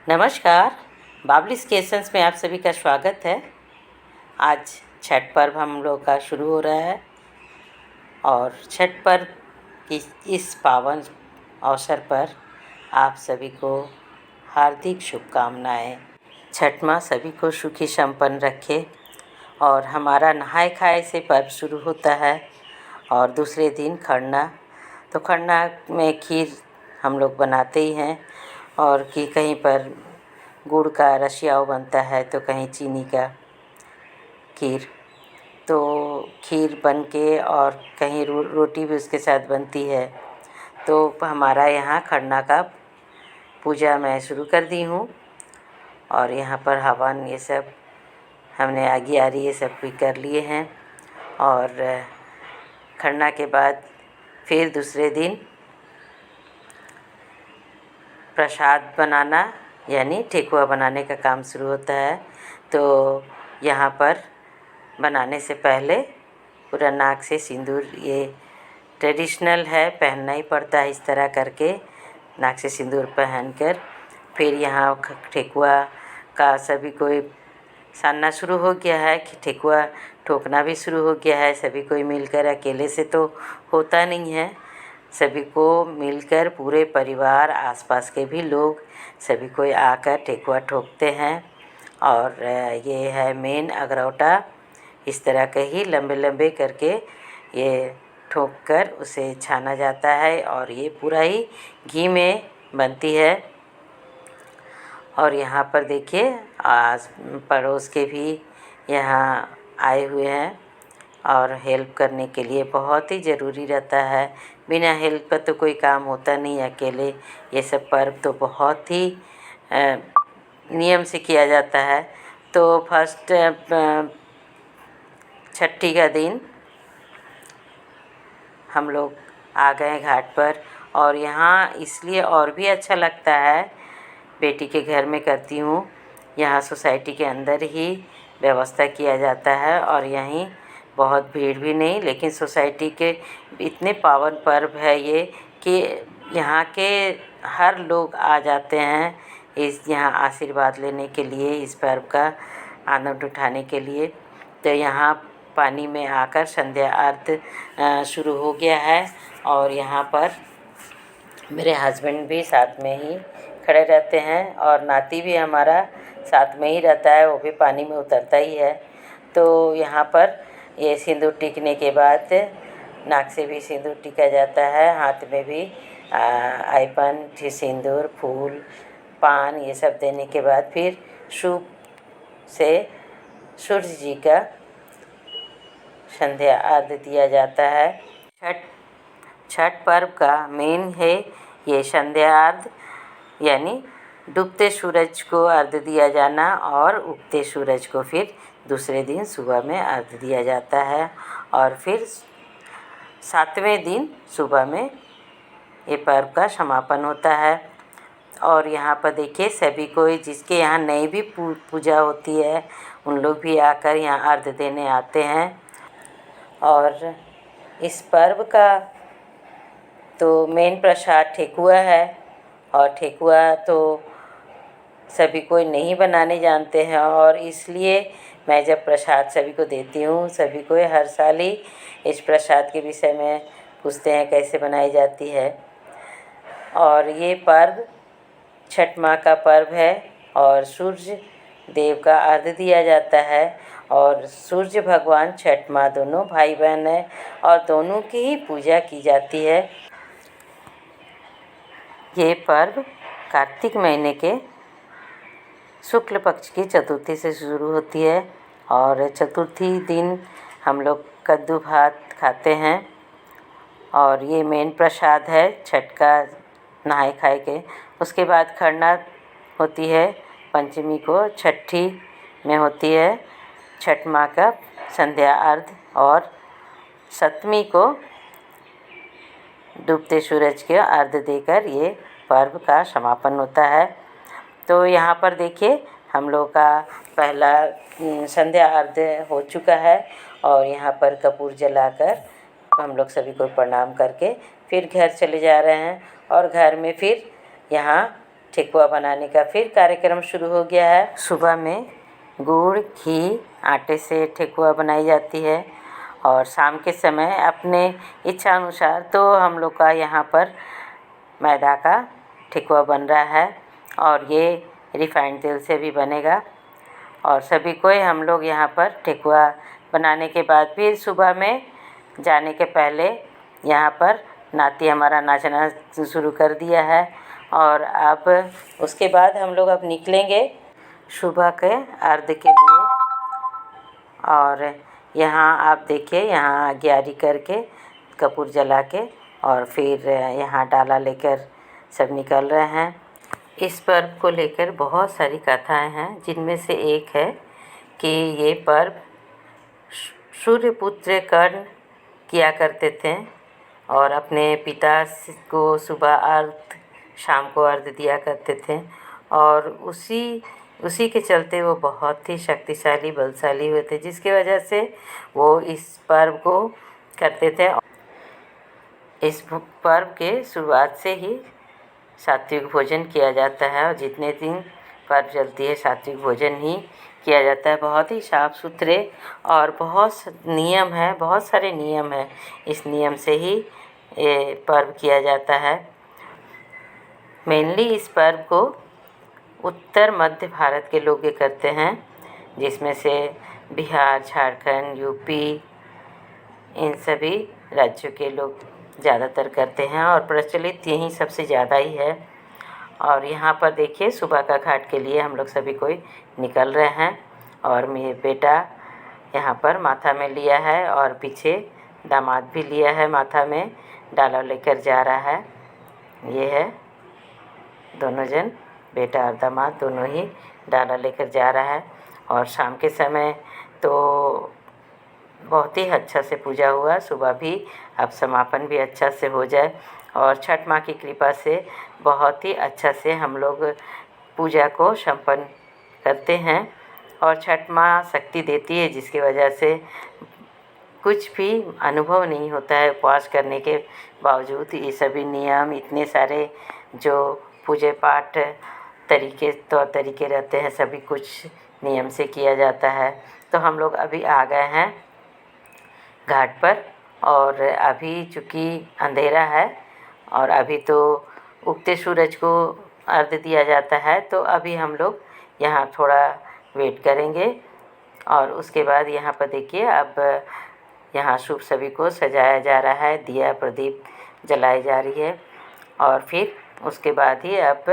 नमस्कार। बाबलीस किचन्स में आप सभी का स्वागत है। आज छठ पर्व हम लोग का शुरू हो रहा है और छठ पर्व की इस पावन अवसर पर आप सभी को हार्दिक शुभकामनाएं। छठ माँ सभी को सुखी संपन्न रखे और हमारा नहाय खाए से पर्व शुरू होता है। और दूसरे दिन खरना, तो खरना में खीर हम लोग बनाते ही हैं और कि कहीं पर गुड़ का रशियाव बनता है तो कहीं चीनी का खीर। तो खीर बन के और कहीं रोटी भी उसके साथ बनती है। तो हमारा यहाँ खरना का पूजा मैं शुरू कर दी हूँ और यहाँ पर हवन ये सब हमने आगियारी ये सब भी कर लिए हैं। और खरना के बाद फिर दूसरे दिन प्रसाद बनाना यानी ठेकुआ बनाने का काम शुरू होता है। तो यहाँ पर बनाने से पहले पूरा नाक से सिंदूर, ये ट्रेडिशनल है, पहनना ही पड़ता है। इस तरह करके नाक से सिंदूर पहनकर फिर यहाँ ठेकुआ का सभी कोई सानना शुरू हो गया है कि ठेकुआ ठोकना भी शुरू हो गया है। सभी कोई मिलकर, अकेले से तो होता नहीं है, सभी को मिलकर पूरे परिवार, आसपास के भी लोग सभी कोई आकर ठेकुआ ठोकते हैं। और ये है मेन अगरौटा, इस तरह के ही लंबे लंबे करके ये ठोक कर उसे छाना जाता है और ये पूरा ही घी में बनती है। और यहाँ पर देखिए आस पड़ोस के भी यहाँ आए हुए हैं और हेल्प करने के लिए। बहुत ही ज़रूरी रहता है, बिना हेल्प का तो कोई काम होता नहीं। अकेले ये सब पर्व तो बहुत ही नियम से किया जाता है। तो फर्स्ट छठी का दिन हम लोग आ गए घाट पर और यहाँ इसलिए और भी अच्छा लगता है, बेटी के घर में करती हूँ। यहाँ सोसाइटी के अंदर ही व्यवस्था किया जाता है और यहीं बहुत भीड़ भी नहीं, लेकिन सोसाइटी के इतने पावन पर्व है ये कि यहाँ के हर लोग आ जाते हैं इस यहाँ आशीर्वाद लेने के लिए, इस पर्व का आनंद उठाने के लिए। तो यहाँ पानी में आकर संध्या आरती शुरू हो गया है और यहाँ पर मेरे हस्बैंड भी साथ में ही खड़े रहते हैं और नाती भी हमारा साथ में ही रहता है, वो भी पानी में उतरता ही है। तो यहाँ पर ये सिंदूर टीकने के बाद नाक से भी सिंदूर टीका जाता है, हाथ में भी आईपन, सिंदूर, फूल, पान ये सब देने के बाद फिर शुभ से सूर्य जी का संध्या आरती दिया जाता है। छठ पर्व का मेन है ये संध्या आरती, यानी डूबते सूरज को अर्घ्य दिया जाना और उगते सूरज को फिर दूसरे दिन सुबह में अर्घ्य दिया जाता है। और फिर 7वें दिन सुबह में ये पर्व का समापन होता है। और यहाँ पर देखिए सभी कोई, जिसके यहाँ नई भी पूजा होती है, उन लोग भी आकर यहाँ अर्घ्य देने आते हैं। और इस पर्व का तो मेन प्रसाद ठेकुआ है और ठेकुआ तो सभी कोई नहीं बनाने जानते हैं और इसलिए मैं जब प्रसाद सभी को देती हूँ, सभी को हर साल ही इस प्रसाद के विषय में पूछते हैं कैसे बनाई जाती है। और ये पर्व छठ माँ का पर्व है और सूर्य देव का अर्घ्य दिया जाता है। और सूर्य भगवान, छठ माँ दोनों भाई बहन हैं और दोनों की ही पूजा की जाती है। ये पर्व कार्तिक महीने के शुक्ल पक्ष की चतुर्थी से शुरू होती है और चतुर्थी दिन हम लोग कद्दू भात खाते हैं। और ये मेन प्रसाद है छठ का नहाए खाए के। उसके बाद खरना होती है, पंचमी को छठी में होती है छठ माँ का संध्या आरती और सप्तमी को डूबते सूरज के अर्घ्य देकर ये पर्व का समापन होता है। तो यहाँ पर देखिए हम लोग का पहला संध्या आरती हो चुका है और यहाँ पर कपूर जलाकर हम लोग सभी को प्रणाम करके फिर घर चले जा रहे हैं। और घर में फिर यहाँ ठेकुआ बनाने का फिर कार्यक्रम शुरू हो गया है। सुबह में गुड़ घी आटे से ठेकुआ बनाई जाती है और शाम के समय अपने इच्छा अनुसार तो हम लोग का यहाँ पर मैदा का ठेकुआ बन रहा है और ये रिफाइंड तेल से भी बनेगा। और सभी को हम लोग यहाँ पर ठेकुआ बनाने के बाद फिर सुबह में जाने के पहले यहाँ पर नाती हमारा नाचना शुरू कर दिया है। और अब उसके बाद हम लोग अब निकलेंगे सुबह के अर्घ के लिए। और यहाँ आप देखिए, यहाँ आज्ञारी करके कपूर जला के और फिर यहाँ डाला लेकर सब निकल रहे हैं। इस पर्व को लेकर बहुत सारी कथाएं हैं, जिनमें से एक है कि ये पर्व सूर्यपुत्र कर्ण किया करते थे और अपने पिता को सुबह अर्घ, शाम को अर्घ दिया करते थे और उसी के चलते वो बहुत ही शक्तिशाली बलशाली हुए थे, जिसकी वजह से वो इस पर्व को करते थे। इस पर्व के शुरुआत से ही सात्विक भोजन किया जाता है और जितने दिन पर्व चलती है सात्विक भोजन ही किया जाता है। बहुत ही साफ सुथरे और बहुत नियम है, बहुत सारे नियम हैं। इस नियम से ही ये पर्व किया जाता है। मेनली इस पर्व को उत्तर मध्य भारत के लोग ये करते हैं, जिसमें से बिहार, झारखंड, यूपी, इन सभी राज्यों के लोग ज़्यादातर करते हैं और प्रचलित यहीं सबसे ज़्यादा ही है। और यहाँ पर देखिए सुबह का घाट के लिए हम लोग सभी कोई निकल रहे हैं और मेरे बेटा यहाँ पर माथा में लिया है और पीछे दामाद भी लिया है, माथा में डाला लेकर जा रहा है। ये है दोनों जन, बेटा और दामाद दोनों ही डाला लेकर जा रहा है। और शाम के समय तो बहुत ही अच्छा से पूजा हुआ, सुबह भी, अब समापन भी अच्छा से हो जाए और छठ माँ की कृपा से बहुत ही अच्छा से हम लोग पूजा को संपन्न करते हैं। और छठ माँ शक्ति देती है, जिसकी वजह से कुछ भी अनुभव नहीं होता है उपवास करने के बावजूद। ये सभी नियम, इतने सारे जो पूजा पाठ तौर तरीके रहते हैं, सभी कुछ नियम से किया जाता है। तो हम लोग अभी आ गए हैं घाट पर और अभी चूँकि अंधेरा है और अभी तो उगते सूरज को अर्घ दिया जाता है, तो अभी हम लोग यहाँ थोड़ा वेट करेंगे। और उसके बाद यहाँ पर देखिए, अब यहाँ शुभ सभी को सजाया जा रहा है, दिया प्रदीप जलाई जा रही है। और फिर उसके बाद ही अब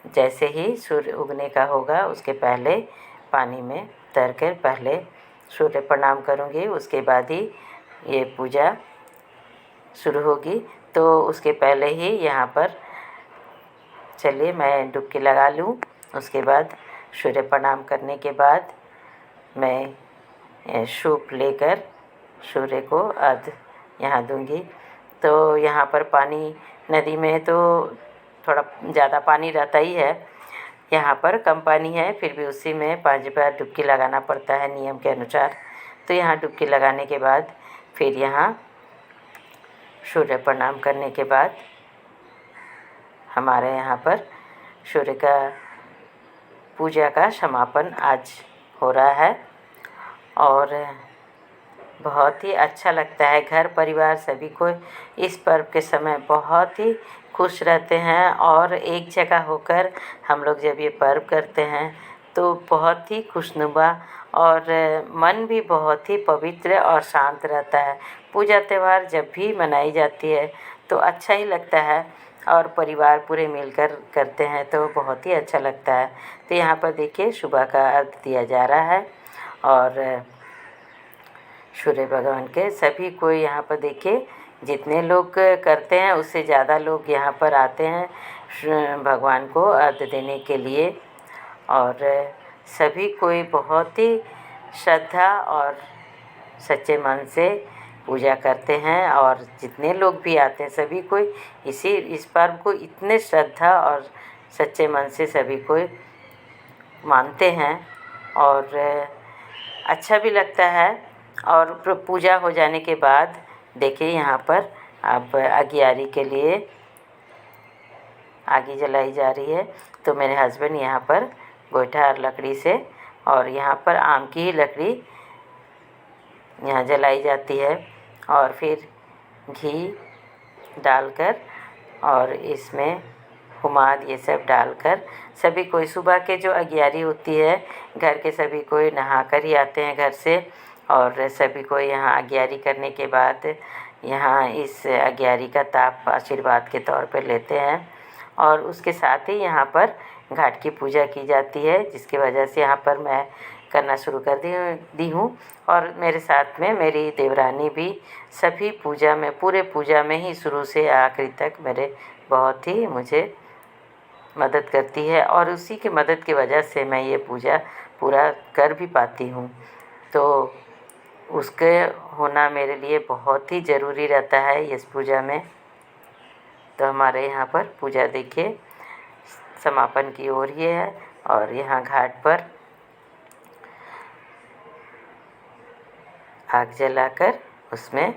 जैसे ही सूर्य उगने का होगा, उसके पहले पानी में तैर कर पहले सूर्य प्रणाम करूँगी, उसके बाद ही ये पूजा शुरू होगी। तो उसके पहले ही यहाँ पर चलिए मैं डुबकी लगा लूँ। उसके बाद सूर्य प्रणाम करने के बाद मैं सूप लेकर सूर्य को अर्घ यहाँ दूँगी। तो यहाँ पर पानी, नदी में तो थोड़ा ज़्यादा पानी रहता ही है, यहाँ पर कम पानी है, फिर भी उसी में 5 बार डुबकी लगाना पड़ता है नियम के अनुसार। तो यहाँ डुबकी लगाने के बाद फिर यहाँ सूर्य प्रणाम करने के बाद हमारे यहाँ पर सूर्य का पूजा का समापन आज हो रहा है। और बहुत ही अच्छा लगता है, घर परिवार सभी को इस पर्व के समय बहुत ही खुश रहते हैं और एक जगह होकर हम लोग जब ये पर्व करते हैं तो बहुत ही खुशनुमा और मन भी बहुत ही पवित्र और शांत रहता है। पूजा त्यौहार जब भी मनाई जाती है तो अच्छा ही लगता है और परिवार पूरे मिलकर करते हैं तो बहुत ही अच्छा लगता है। तो यहाँ पर देखिए सुबह का अर्घ दिया जा रहा है और सूर्य भगवान के सभी कोई यहाँ पर देखिए, जितने लोग करते हैं उससे ज़्यादा लोग यहाँ पर आते हैं भगवान को अर्घ देने के लिए। और सभी कोई बहुत ही श्रद्धा और सच्चे मन से पूजा करते हैं और जितने लोग भी आते हैं सभी कोई इस पर्व को इतने श्रद्धा और सच्चे मन से सभी कोई मानते हैं और अच्छा भी लगता है। और पूजा हो जाने के बाद देखिए यहाँ पर अब अगियारी के लिए आग जलाई जा रही है। तो मेरे हस्बैंड यहाँ पर गोईठा और लकड़ी से, और यहाँ पर आम की ही लकड़ी यहाँ जलाई जाती है, और फिर घी डालकर और इसमें हुमाद ये सब डालकर सभी कोई सुबह के जो अगियारी होती है, घर के सभी कोई नहा कर ही आते हैं घर से, और सभी को यहाँ अगियारी करने के बाद यहाँ इस अगियारी का ताप आशीर्वाद के तौर पर लेते हैं। और उसके साथ ही यहाँ पर घाट की पूजा की जाती है, जिसकी वजह से यहाँ पर मैं करना शुरू कर दी हूँ। और मेरे साथ में मेरी देवरानी भी सभी पूजा में, पूरे पूजा में ही शुरू से आखिरी तक मेरे बहुत ही मुझे मदद करती है, और उसी की मदद की वजह से मैं ये पूजा पूरा कर भी पाती हूँ। तो उसके होना मेरे लिए बहुत ही ज़रूरी रहता है इस पूजा में। तो हमारे यहाँ पर पूजा देखिए समापन की ओर ये है, और यहाँ घाट पर आग जलाकर उसमें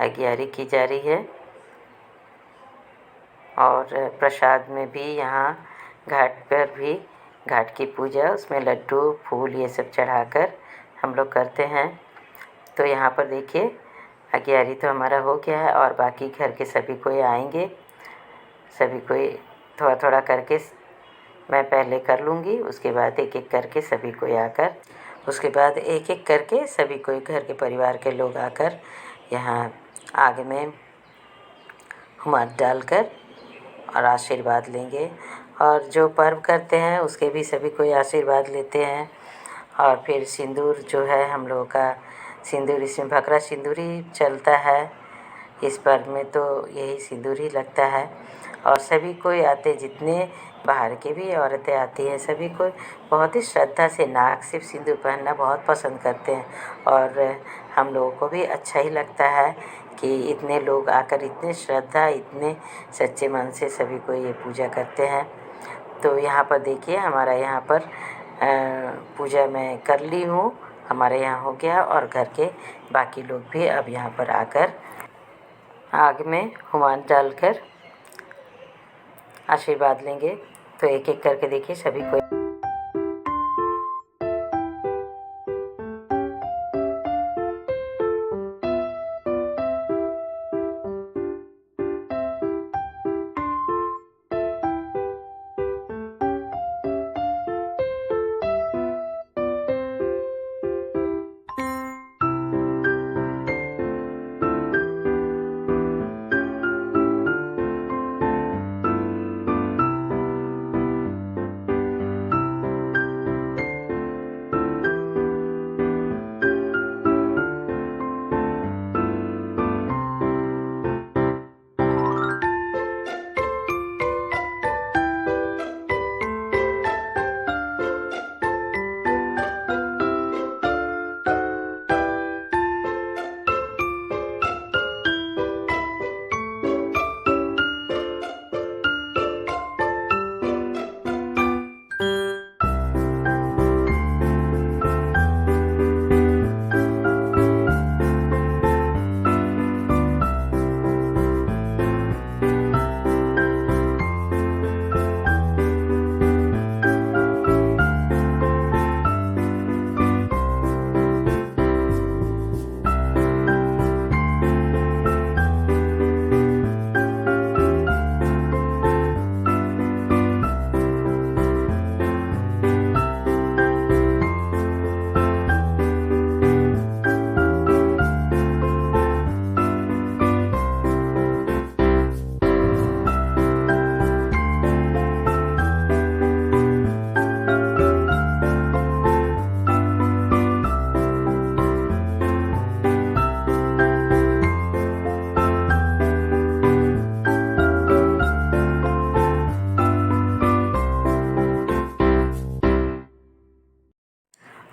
अगियारी की जा रही है। और प्रसाद में भी यहाँ घाट पर भी घाट की पूजा, उसमें लड्डू फूल ये सब चढ़ाकर हम लोग करते हैं। तो यहाँ पर देखिए अगियारी तो हमारा हो गया है, और बाकी घर के सभी कोई आएंगे, सभी कोई थोड़ा थोड़ा करके मैं पहले कर लूँगी, उसके बाद एक एक करके सभी कोई आकर, उसके बाद एक एक करके सभी कोई घर के परिवार के लोग आकर यहाँ आग में हुमाद डालकर और आशीर्वाद लेंगे। और जो पर्व करते हैं उसके भी सभी कोई आशीर्वाद लेते हैं। और फिर सिंदूर जो है हम लोगों का, सिंदूर इसमें भकरा सिंदूर ही चलता है इस पर्व में, तो यही सिंदूर ही लगता है। और सभी कोई आते, जितने बाहर के भी औरतें आती हैं, सभी को बहुत ही श्रद्धा से नाक से सिंदूर पहनना बहुत पसंद करते हैं। और हम लोगों को भी अच्छा ही लगता है कि इतने लोग आकर इतने श्रद्धा, इतने सच्चे मन से सभी को ये पूजा करते हैं। तो यहाँ पर देखिए हमारा यहाँ पर पूजा मैं कर ली हूँ, हमारे यहाँ हो गया, और घर के बाकी लोग भी अब यहाँ पर आकर आग में हुमाद डालकर आशीर्वाद लेंगे। तो एक एक करके देखिए सभी को।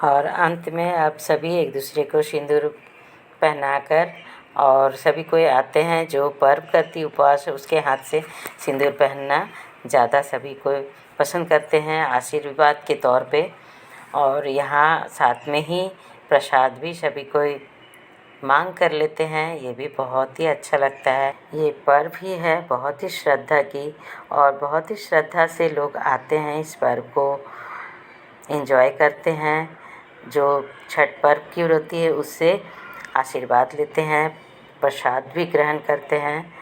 और अंत में आप सभी एक दूसरे को सिंदूर पहनाकर, और सभी कोई आते हैं जो पर्व करती उपवास है उसके हाथ से सिंदूर पहनना ज़्यादा सभी को पसंद करते हैं आशीर्वाद के तौर पे। और यहाँ साथ में ही प्रसाद भी सभी कोई मांग कर लेते हैं, ये भी बहुत ही अच्छा लगता है। ये पर्व ही है बहुत ही श्रद्धा की, और बहुत ही श्रद्धा से लोग आते हैं, इस पर्व को एंजॉय करते हैं। जो छठ पर्व की होती है उससे आशीर्वाद लेते हैं, प्रसाद भी ग्रहण करते हैं।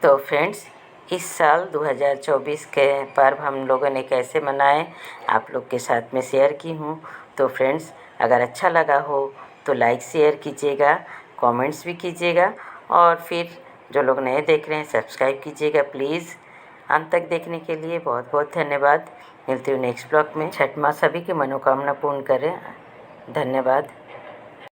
तो फ्रेंड्स, इस साल 2024 के पर्व हम लोगों ने कैसे मनाए आप लोग के साथ में शेयर की हूँ। तो फ्रेंड्स, अगर अच्छा लगा हो तो लाइक शेयर कीजिएगा, कमेंट्स भी कीजिएगा, और फिर जो लोग नए देख रहे हैं सब्सक्राइब कीजिएगा प्लीज़। अंत तक देखने के लिए बहुत बहुत धन्यवाद। मिलती हूँ नेक्स्ट ब्लॉग में। छठ माँ सभी की मनोकामना पूर्ण करें। धन्यवाद।